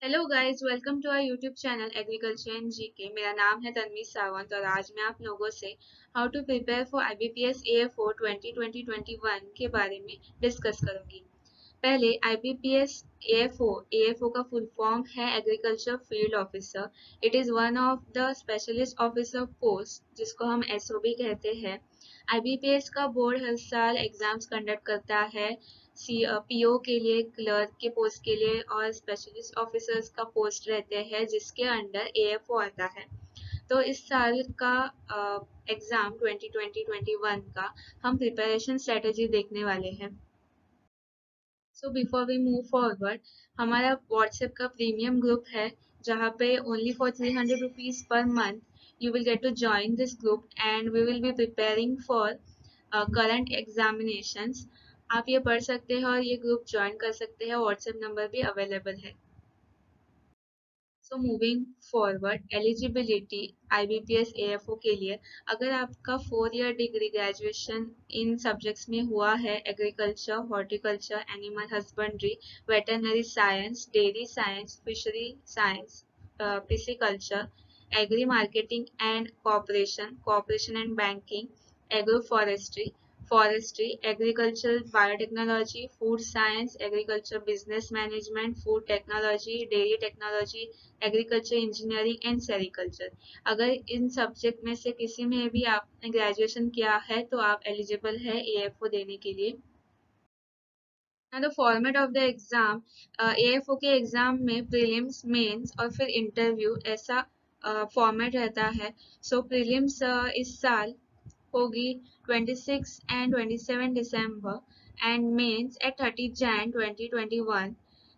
Hello guys, welcome to our YouTube channel agriculture and GK. मेरा नाम है तन्वी सावंत और आज मैं आप लोगों से how to prepare for IBPS AFO 2020-21 के बारे में डिस्कस करूंगी। पहले आईबीपीएस एएफओ का फुल फॉर्म है agriculture field officer. It is one of the specialist officer post जिसको हम एसओबी कहते हैं। आईबीपीएस का बोर्ड हर साल एग्जाम्स कंडक्ट करता है पीओ के लिए, क्लर्क के पोस्ट के लिए और स्पेशलिस्ट ऑफिसर्स का पोस्ट रहते हैं जिसके अंडर एएफओ आता है। तो इस साल का एग्जाम 2020-21 का हम प्रिपरेशन स्ट्रेटेजी देखने वाले हैं। So before we move forward, हमारा व्हाट्सएप का प्रीमियम ग्रुप है जहाँ पे only for 300 rupees per month you will get to join this group and we will be preparing for current examinations. आप ये पढ़ सकते हैं और ये ग्रुप ज्वाइन कर सकते हैं। व्हाट्सएप नंबर भी अवेलेबल है। So moving forward, eligibility IBPS AFO के लिए, अगर आपका 4 ईयर डिग्री ग्रेजुएशन इन सब्जेक्ट्स में हुआ है, agriculture, horticulture, animal husbandry, veterinary science, dairy science, fishery science, pisciculture, agri marketing and cooperation and banking, agro forestry, agriculture biotechnology, food science, agriculture business management, food technology, dairy technology, agriculture engineering and sericulture. अगर इन subject में से किसी में भी आपने graduation किया है तो आप एलिजिबल है एएफओ देने के लिए। The format of the exam, AFO के एग्जाम में प्रीलिम्स, मेंस और फिर इंटरव्यू ऐसा फॉर्मेट रहता है। सो प्रीलिम्स इस साल होगी 26 एंड 27 दिसंबर and mains at 30 Jan 2021।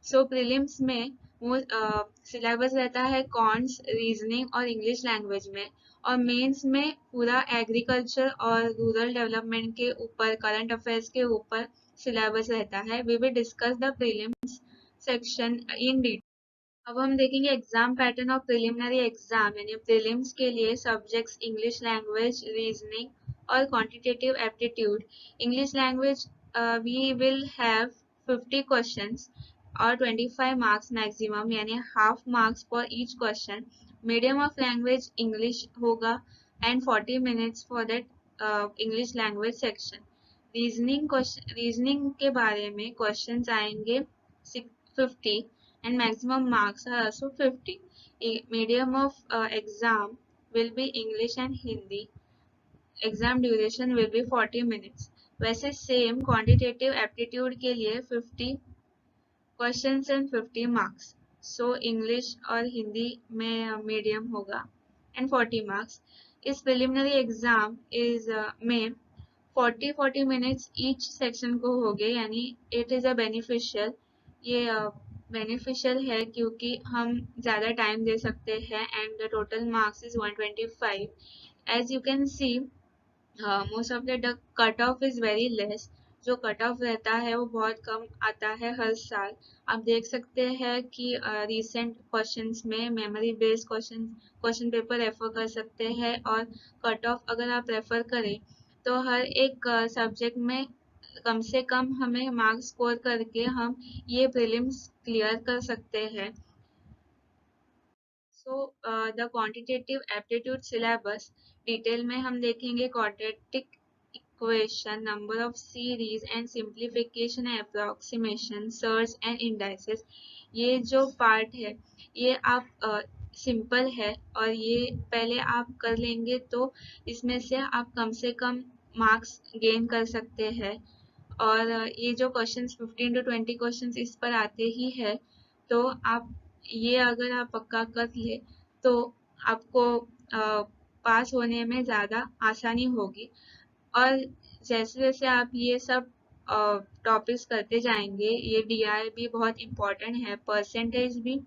So prelims में सिलेबस रहता है कॉन्ट्स, रीजनिंग और इंग्लिश लैंग्वेज में, और मेंस में पूरा एग्रीकल्चर और रूरल डेवलपमेंट के ऊपर, करंट अफेयर्स के ऊपर सिलेबस रहता है। We will discuss the prelims section in detail. अब हम देखेंगे exam pattern of preliminary exam, यानी प्रीलिम्स के लिए सब्जेक्ट्स इंग्लिश लैंग्वेज, रीजनिंग और quantitative aptitude. English language we will have 50 questions और 25 मार्क्स मैक्सिमम, यानी half marks for each question. Medium of language English होगा and 40 minutes for that English language section. Reasoning के बारे में questions आएंगे 50 and maximum marks are also 50. Medium of exam will be English and Hindi. Exam duration will be 40 minutes. वैसे same quantitative aptitude के लिए 50 questions and 50 marks. So English और हिंदी में medium होगा एंड 40 मार्क्स। इस प्रिलिमिनरी एग्जाम इज में 40 minutes each section को हो गए, यानी इट इज़ अ बेनिफिशियल। ये बेनिफिशियल है क्योंकि हम ज़्यादा टाइम दे सकते हैं and the total marks is 125। As you can see most of the cut off is very less. जो कट ऑफ रहता है वो बहुत कम आता है हर साल। आप देख सकते हैं कि रिसेंट क्वेश्चंस में memory based question paper refer कर सकते हैं, और कट ऑफ अगर आप रेफर करें तो हर एक सब्जेक्ट में कम से कम हमें मार्क्स स्कोर करके हम ये प्रीलिम्स क्लियर कर सकते हैं। So the quantitative aptitude syllabus detail में हम देखेंगे quadratic equation, number of series and simplification and approximation, search and indices. ये जो पार्ट है ये आप सिंपल है और ये पहले आप कर लेंगे तो इसमें से कम मार्क्स गेन कर सकते हैं। और ये जो क्वेश्चंस 15 to 20 क्वेश्चंस इस पर आते ही है, तो आप ये अगर आप पक्का कर ले तो आपको पास होने में ज़्यादा आसानी होगी। और जैसे जैसे आप ये सब टॉपिक्स करते जाएंगे, ये डीआई भी बहुत इम्पोर्टेंट है, परसेंटेज भी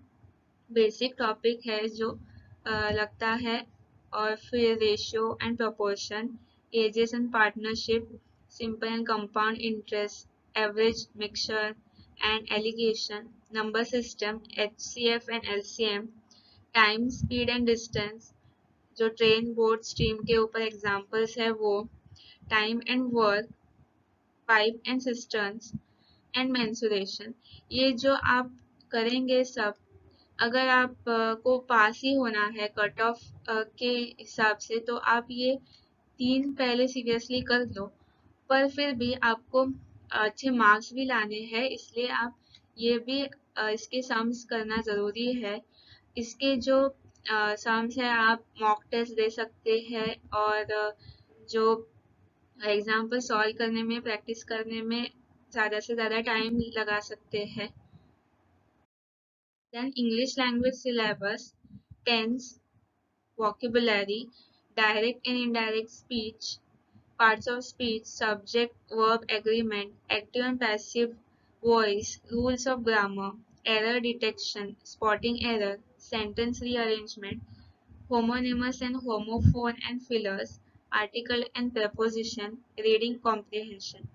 बेसिक टॉपिक है जो लगता है, और फिर ratio and proportion, ages and partnership, simple and compound interest, average, mixture and alligation, number system, HCF and LCM, time, speed and distance, जो ट्रेन, बोट, स्ट्रीम के ऊपर एग्जाम्पल्स है वो, time and work, pipe and cisterns and mensuration. ये जो आप करेंगे सब अगर आप को पास ही होना है कट ऑफ के हिसाब से तो आप ये 3 पहले सीरियसली कर लो, पर फिर भी आपको अच्छे मार्क्स भी लाने हैं, इसलिए आप ये भी इसके सम्स करना ज़रूरी है। इसके जो सम्स है आप मॉक टेस्ट दे सकते हैं और जो एग्जाम्पल सॉल्व करने में प्रैक्टिस करने में ज़्यादा से ज़्यादा टाइम लगा सकते हैं। Then English language syllabus, tense, vocabulary, direct and indirect speech, parts of speech, subject verb agreement, active and passive voice, rules of grammar, error detection, spotting error, sentence rearrangement, homonymous and homophone and fillers, article and preposition, reading comprehension.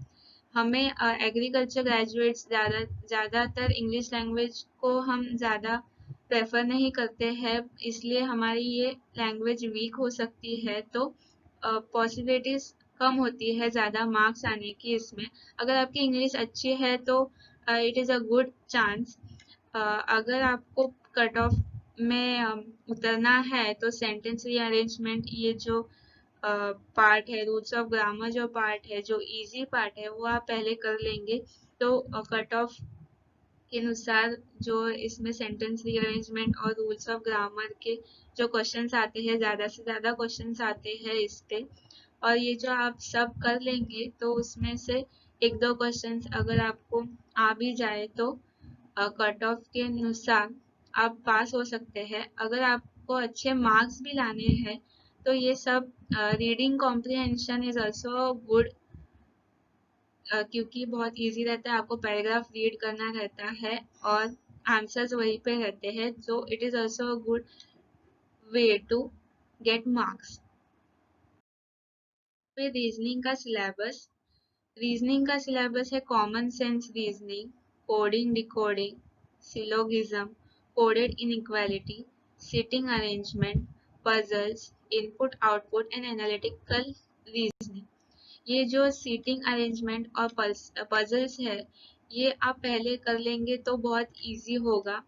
हमें agriculture graduates ज़्यादातर English language को हम ज़्यादा prefer नहीं करते हैं, इसलिए हमारी ये लैंग्वेज वीक हो सकती है, तो पॉसिबिलिटीज़ कम होती है ज़्यादा मार्क्स आने की इसमें। अगर आपकी इंग्लिश अच्छी है तो it is a good chance. अगर आपको कट ऑफ में उतरना है तो सेंटेंस रीअरेंजमेंट ये जो पार्ट है, रूल्स ऑफ ग्रामर जो पार्ट है, जो इजी पार्ट है वो आप पहले कर लेंगे तो कट ऑफ के अनुसार जो इसमें सेंटेंस रीअरेंजमेंट और रूल्स ऑफ ग्रामर के जो क्वेश्चंस आते हैं, ज़्यादा से ज़्यादा क्वेश्चंस आते हैं इस पे, और ये जो आप सब कर लेंगे तो उसमें से एक दो क्वेश्चंस अगर आपको आ भी जाए तो कट ऑफ के अनुसार आप पास हो सकते हैं। अगर आपको अच्छे मार्क्स भी लाने हैं तो ये सब reading comprehension is also good, क्योंकि बहुत इजी रहता है, आपको पैराग्राफ रीड करना रहता है और आंसर्स वहीं पे रहते हैं, so it is also a good way to get marks. फिर रीजनिंग का सिलेबस है common sense reasoning, coding decoding, syllogism, coded inequality, sitting arrangement, puzzles, input output and analytical reasoning. ये जो सीटिंग अरेंजमेंट और पजल्स है ये आप पहले कर लेंगे तो बहुत इजी होगा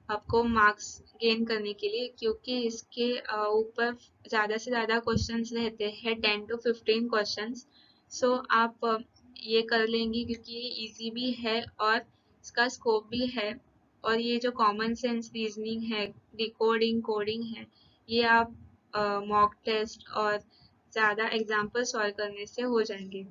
आपको मार्क्स गेन करने के लिए, क्योंकि इसके ऊपर ज़्यादा से ज़्यादा क्वेश्चंस रहते हैं, 10 to 15 क्वेश्चंस। सो आप ये कर लेंगी क्योंकि ये इजी भी है और इसका स्कोप भी है। और ये जो कॉमन सेंस रीजनिंग है, डिकोडिंग कोडिंग है, ये आप मॉक टेस्ट और ज़्यादा एग्जाम्पल सॉल्व करने से हो जाएंगे।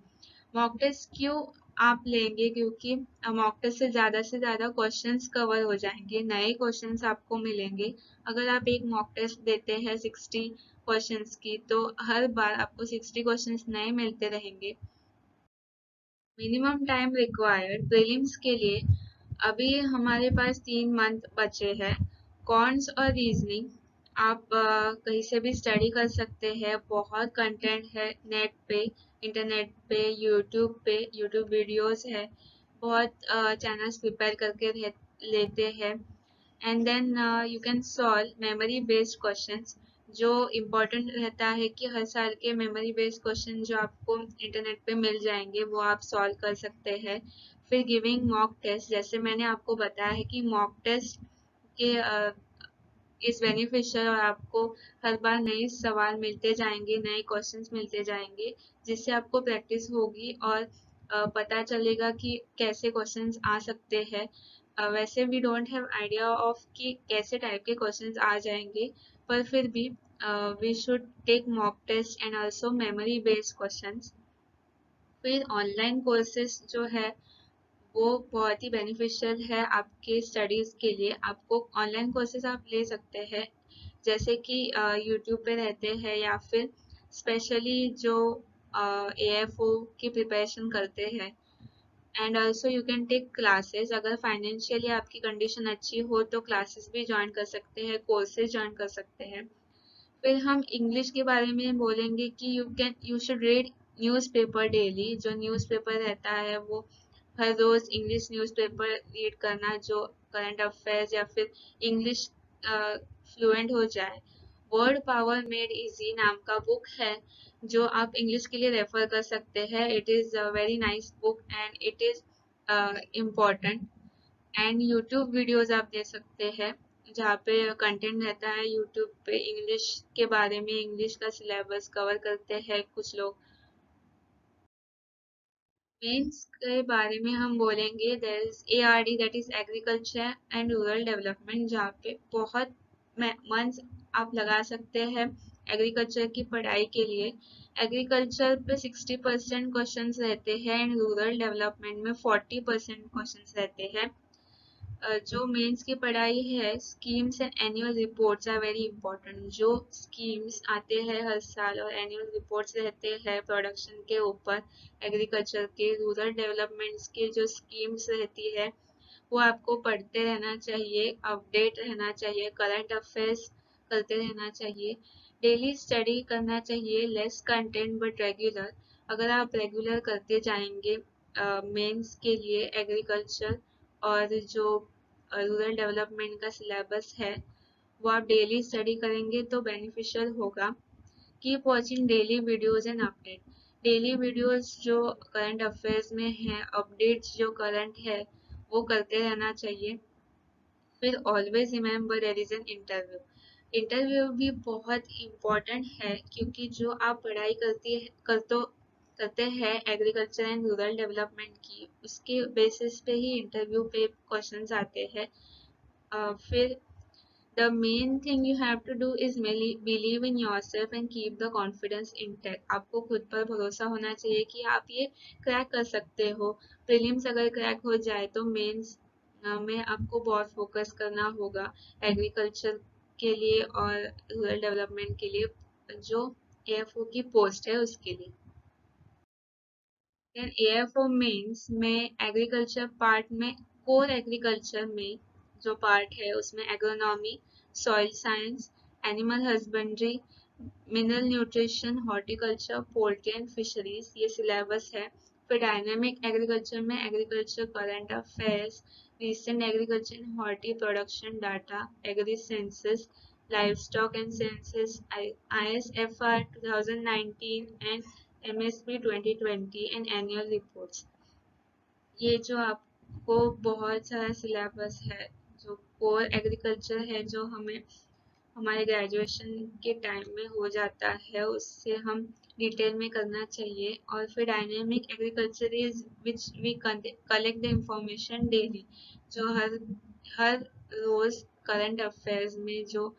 मॉक टेस्ट क्यों आप लेंगे, क्योंकि मॉक टेस्ट से ज़्यादा क्वेश्चंस कवर हो जाएंगे, नए क्वेश्चंस आपको मिलेंगे। अगर आप एक मॉक टेस्ट देते हैं 60 क्वेश्चंस की तो हर बार आपको 60 क्वेश्चंस नए मिलते रहेंगे। मिनिमम टाइम रिक्वायर्ड प्रीलिम्स के लिए अभी हमारे पास 3 मंथ बचे हैं। कॉन्स और रीजनिंग आप कहीं से भी स्टडी कर सकते हैं, बहुत कंटेंट है नेट पे, इंटरनेट पे यूट्यूब वीडियोस है, बहुत चैनल्स प्रिपेयर करके लेते हैं। And then you can solve memory based questions, जो इम्पोर्टेंट रहता है कि हर साल के मेमोरी बेस्ड क्वेश्चन जो आपको इंटरनेट पे मिल जाएंगे वो आप सॉल्व कर सकते हैं। फिर गिविंग मॉक टेस्ट, जैसे मैंने आपको बताया है कि मॉक टेस्ट के इज बेनिफिशियल और आपको हर बार नए सवाल मिलते जाएंगे, नए क्वेश्चंस मिलते जाएंगे, जिससे आपको प्रैक्टिस होगी और पता चलेगा कि कैसे क्वेश्चंस आ सकते हैं। वैसे we don't have idea of कि कैसे टाइप के क्वेश्चंस आ जाएंगे, पर फिर भी we should take mock test and also memory based questions. फिर ऑनलाइन कोर्सेज जो है वो बहुत ही बेनिफिशियल है आपके स्टडीज़ के लिए। आपको ऑनलाइन कोर्सेज आप ले सकते हैं, जैसे कि यूट्यूब पे रहते हैं, या फिर स्पेशली जो AFO की प्रिपरेशन करते हैं। And also you can take classes, अगर फाइनेंशियली आपकी कंडीशन अच्छी हो तो क्लासेस भी ज्वाइन कर सकते हैं, कोर्सेज ज्वाइन कर सकते हैं। फिर हम इंग्लिश के बारे में बोलेंगे कि you should read newspaper daily. जो न्यूज़पेपर रहता है वो हर रोज़ इंग्लिश न्यूज़पेपर रीड करना, जो करंट अफेयर्स या फिर इंग्लिश फ्लुएंट हो जाए। वर्ड पावर मेड इजी नाम का बुक है जो आप इंग्लिश के लिए रेफर कर सकते हैं। It is a very nice book and it is important. And YouTube videos आप दे सकते हैं जहाँ पे कंटेंट रहता है यूट्यूब पे इंग्लिश के बारे में, इंग्लिश का सिलेबस कवर करते हैं कुछ लोग। मेंस के बारे में हम बोलेंगे there is ARD that is agriculture and rural development, जहाँ पे बहुत मंथ्स आप लगा सकते हैं एग्रीकल्चर की पढ़ाई के लिए। एग्रीकल्चर पे 60% क्वेश्चंस रहते हैं एंड रूरल डेवलपमेंट में 40% क्वेश्चंस रहते हैं। जो मेंस की पढ़ाई है, schemes and annual reports are very important. जो स्कीम्स आते हैं हर साल और एनुअल रिपोर्ट्स रहते हैं प्रोडक्शन के ऊपर, एग्रीकल्चर के रूरल डेवलपमेंट्स के जो स्कीम्स रहती है वो आपको पढ़ते रहना चाहिए, अपडेट रहना चाहिए, करंट अफेयर्स करते रहना चाहिए, डेली स्टडी करना चाहिए, लेस कंटेंट बट रेगुलर। अगर आप रेगुलर करते जाएंगे मेंस के लिए एग्रीकल्चर और जो रूरल डेवलपमेंट का सिलेबस है वो आप डेली स्टडी करेंगे तो बेनिफिशियल होगा। Keep watching daily videos and update. Daily videos जो करंट अफेयर्स में है, अपडेट्स जो करंट है वो करते रहना चाहिए। फिर always remember there is an interview. Interview भी बहुत इम्पोर्टेंट है क्योंकि जो आप पढ़ाई करते हैं एग्रीकल्चर एंड रूरल डेवलपमेंट की, उसके बेसिस पे ही इंटरव्यू पे क्वेश्चंस आते हैं। फिर the main thing you have to do is believe in yourself and keep the confidence intact. आपको खुद पर भरोसा होना चाहिए कि आप ये क्रैक कर सकते हो। प्रीलिम्स अगर क्रैक हो जाए तो मेंस में आपको बहुत फोकस करना होगा एग्रीकल्चर के लिए और रूरल डेवलपमेंट के लिए, जो एएफओ की पोस्ट है उसके लिए। देन एएफओ मेंस में एग्रीकल्चर पार्ट में, कोर एग्रीकल्चर में जो पार्ट है उसमें agronomy, soil science, animal husbandry, mineral nutrition, horticulture, poultry and fisheries ये सिलेबस है। फिर डायनेमिक एग्रीकल्चर में agriculture current affairs, recent agriculture and horti production data, agri census, livestock and census, ISFR 2019 and MSP 2020 and annual reports। ये जो आपको बहुत सारा syllabus है, जो कोर एग्रीकल्चर है, जो हमें हमारे ग्रेजुएशन के टाइम में हो जाता है, उससे हम डिटेल में करना चाहिए। और फिर dynamic agriculture is which we collect the information daily, जो हर रोज करंट अफेयर्स में जो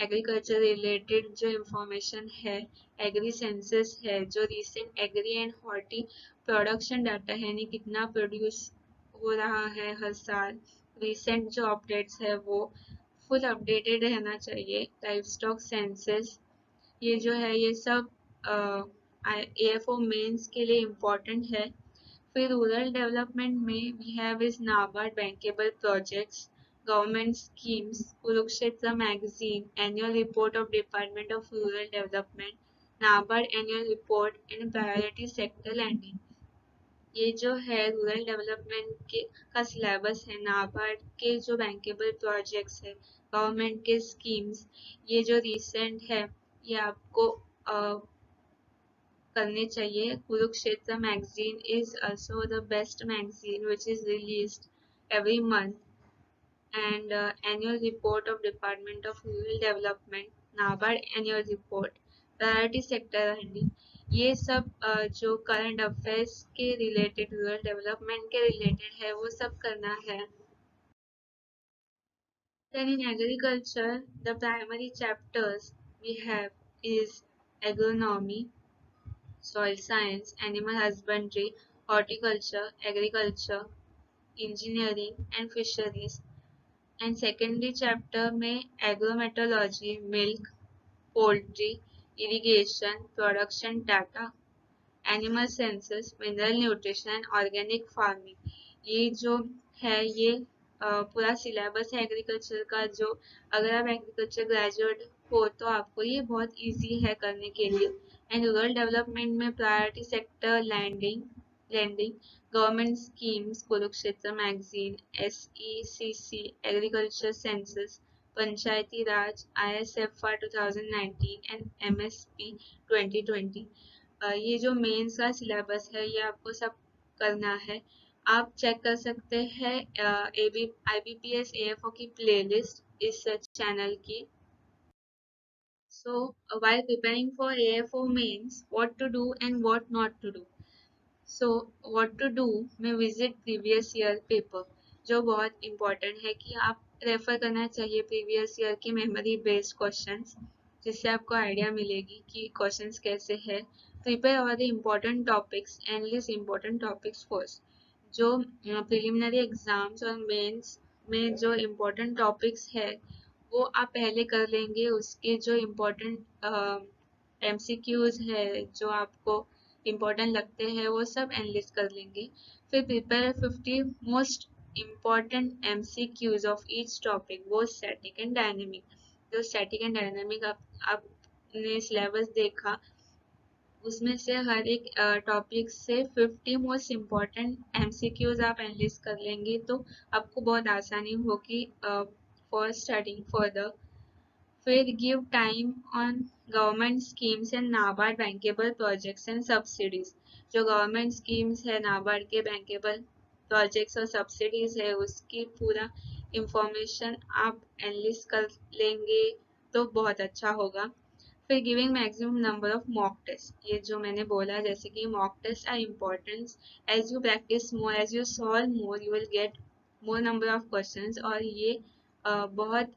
एग्रीकल्चर रिलेटेड जो इंफॉर्मेशन है, एग्री सेंसस है जो recent agri and horti production data है, यानी कितना प्रोड्यूस हो रहा है हर साल, रिसेंट जो अपडेट्स है वो फुल अपडेटेड रहना चाहिए। लाइफ स्टॉक सेंसस ये जो है ये सब एएफओ मेंस के लिए इम्पोर्टेंट है। फिर रूरल डेवलपमेंट में we have is NABARD bankable projects, government schemes, Kurukshetra magazine, annual report of Department of Rural Development, NABARD annual report and priority sector lending। ये जो है रूरल डेवलपमेंट के का सिलेबस है, नाबार्ड के जो बैंकेबल प्रोजेक्ट्स है, गवर्नमेंट के स्कीम्स, ये जो रिसेंट है ये आपको करने चाहिए। Kurukshetra magazine is also the best magazine which is released every month, and annual report of Department of Rural Development, NABARD annual report, priority sector lending, ये सब जो करंट अफेयर्स के रिलेटेड, रूरल डेवलपमेंट के रिलेटेड है वो सब करना है। Then in agriculture, the primary chapters we have is agronomy, soil science, animal husbandry, horticulture, agriculture, engineering and fisheries। And secondary chapter में agrometeorology, milk, poultry, irrigation, production data, animal census, mineral nutrition and organic farming, ये जो है ये पूरा syllabus है agriculture का। जो अगर आप एग्रीकल्चर ग्रेजुएट हो तो आपको ये बहुत इजी है करने के लिए। एंड रूरल डेवलपमेंट में priority sector lending, government schemes, Kurukshetra magazine, SECC, agriculture census, Panchayati Raj, ISFR 2019 and MSP 2020। ये जो मेंस का सिलेबस है ये आपको सब करना है। आप चेक कर सकते हैं IBPS AFO की प्लेलिस्ट इस चैनल की। So while preparing for AFO means what to do and what not to do. So what to do में विजिट प्रीवियस ईयर पेपर, जो बहुत इंपॉर्टेंट है कि आप रेफर करना चाहिए प्रीवियस ईयर के मेमोरी बेस्ड क्वेश्चंस, जिससे आपको आइडिया मिलेगी कि क्वेश्चंस कैसे है। Prepare all the important topics and list important topics first. जो प्रिलिमिनरी एग्जाम्स और मेंस में जो इम्पोर्टेंट टॉपिक्स है वो आप पहले कर लेंगे। उसके जो इम्पोर्टेंट MCQs है जो आपको इम्पोर्टेंट लगते हैं वो सब एनालिस्ट कर लेंगे। फिर prepare 50 most important MCQs of each topic, वो स्टैटिक एंड डायनेमिक। जो स्टैटिक एंड डायनेमिक आपने सिलेबस देखा उसमें से हर एक टॉपिक से 50 मोस्ट इम्पोर्टेंट MCQs आप एनालिस्ट कर लेंगे तो आपको बहुत आसानी होगी फॉर स्टडिंग फर्दर। फिर give time on government schemes and NABARD bankable projects and subsidies. जो गवर्नमेंट स्कीम्स है, नाबार्ड के बैंकेबल प्रोजेक्ट्स और सब्सिडीज है, उसकी पूरा इंफॉर्मेशन आप एनालिस्ट कर लेंगे तो बहुत अच्छा होगा। फिर giving maximum number of mock test, ये जो मैंने बोला जैसे कि mock test are important. As you practise more, as you solve more, you will get more number of questions, और ये बहुत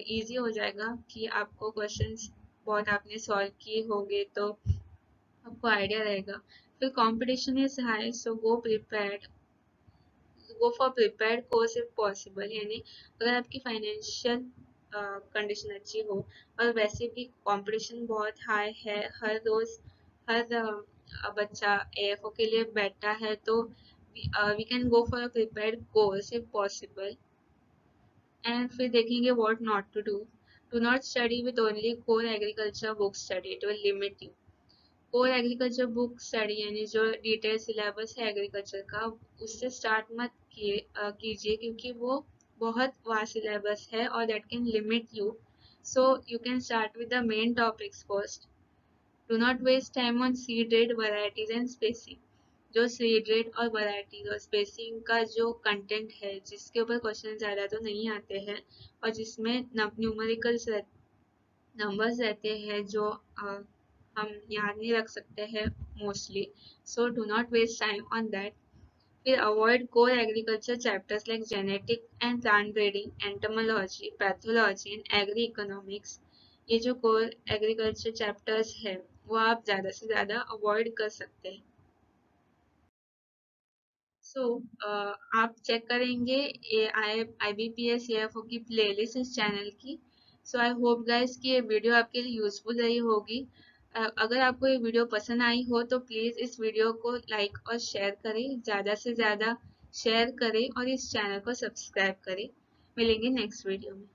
इजी हो जाएगा कि आपको क्वेश्चंस बहुत आपने सॉल्व किए होंगे तो आपको आइडिया रहेगा। फिर competition is high, so go for prepared course if possible. यानी अगर आपकी फाइनेंशियल कंडीशन अच्छी हो और वैसे भी कंपटीशन बहुत हाई है, हर रोज हर बच्चा AFO के लिए बैठा है, तो we can go for a prepared course if possible. And फिर देखेंगे what not to do. Do not study with only core agriculture book study, it will limit you. Core agriculture book study यानी जो detail syllabus है agriculture का, उससे start मत कीजिए क्योंकि वो बहुत वास्ट सिलेबस है और that can limit you. So you can start with the main topics first. Do not waste time on seed rate, varieties and spacing. जो सीड रेट और वैरायटीज और स्पेसिंग का जो कंटेंट है जिसके ऊपर क्वेश्चन ज़्यादा तो नहीं आते हैं और जिसमें न्यूमेरिकल्स नंबर्स रहते हैं जो हम याद नहीं रख सकते हैं mostly, so do not waste time on that. फिर avoid core agriculture chapters like genetic and plant breeding, entomology, pathology and agri economics. ये जो कोर एग्रीकल्चर चैप्टर्स है वो आप ज़्यादा से ज़्यादा अवॉइड कर सकते हैं। सो आप चेक करेंगे IBPS AFO की प्लेलिस्ट इस चैनल की। सो आई होप गाइस कि ये वीडियो आपके लिए यूजफुल रही होगी। अगर आपको ये वीडियो पसंद आई हो तो प्लीज़ इस वीडियो को लाइक और शेयर करें, ज़्यादा से ज़्यादा शेयर करें और इस चैनल को सब्सक्राइब करें। मिलेंगे नेक्स्ट वीडियो में।